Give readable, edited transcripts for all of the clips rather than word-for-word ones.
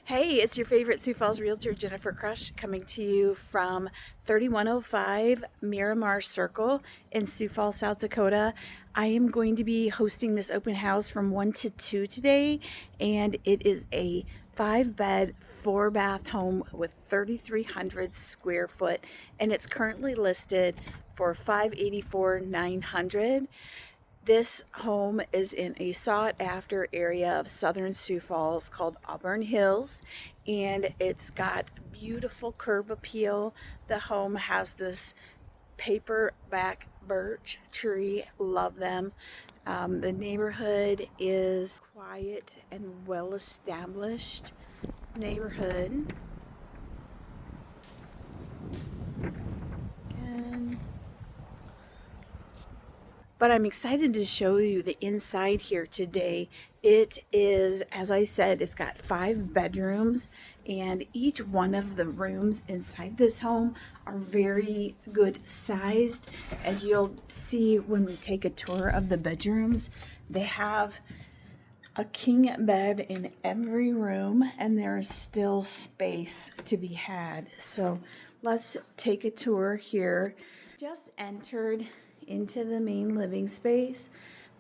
Hey, it's your favorite Sioux Falls realtor, Jennifer Crush, coming to you from 3105 Miramar Circle in Sioux Falls, South Dakota. I am going to be hosting this open house from 1 to 2 today, and it is a 5-bed, 4-bath home with 3,300 square foot, and it's currently listed for $584,900. This home is in a sought-after area of southern Sioux Falls called Auburn Hills, and it's got beautiful curb appeal. The home has this paperback birch tree, love them. The neighborhood is quiet and well-established neighborhood. Again. But I'm excited to show you the inside here today. It is, as I said, it's got 5 bedrooms, and each one of the rooms inside this home are very good sized. As you'll see when we take a tour of the bedrooms, they have a king bed in every room, and there is still space to be had. So let's take a tour here. Just entered into the main living space.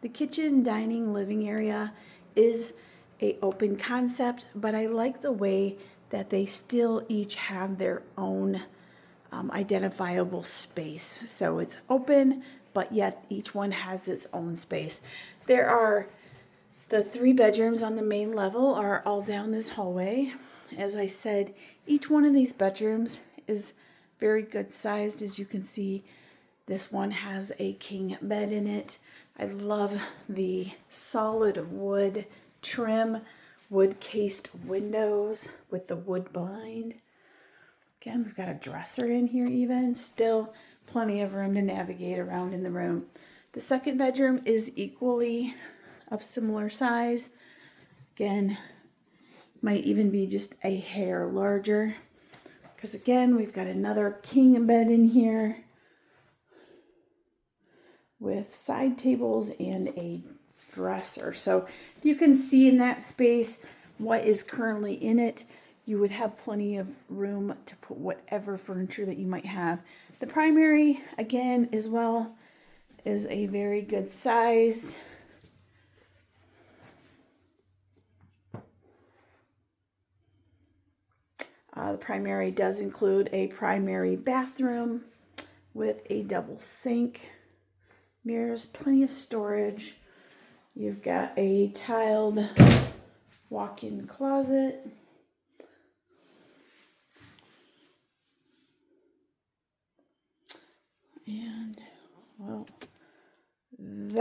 The kitchen, dining, living area is a open concept, but I like the way that they still each have their own identifiable space. So it's open, but yet each one has its own space. There are the 3 bedrooms on the main level are all down this hallway. As I said, each one of these bedrooms is very good sized. As you can see, this one has a king bed in it. I love the solid wood trim, wood cased windows with the wood blind. Again, we've got a dresser in here even. Still plenty of room to navigate around in the room. The second bedroom is equally of similar size. Again, might even be just a hair larger. Because again, we've got another king bed in here with side tables and a dresser. So you can see in that space what is currently in it. You would have plenty of room to put whatever furniture that you might have. The primary, again, as well, is a very good size. The primary does include a primary bathroom with a double sink. Mirrors, plenty of storage. You've got a tiled walk-in closet. And, well,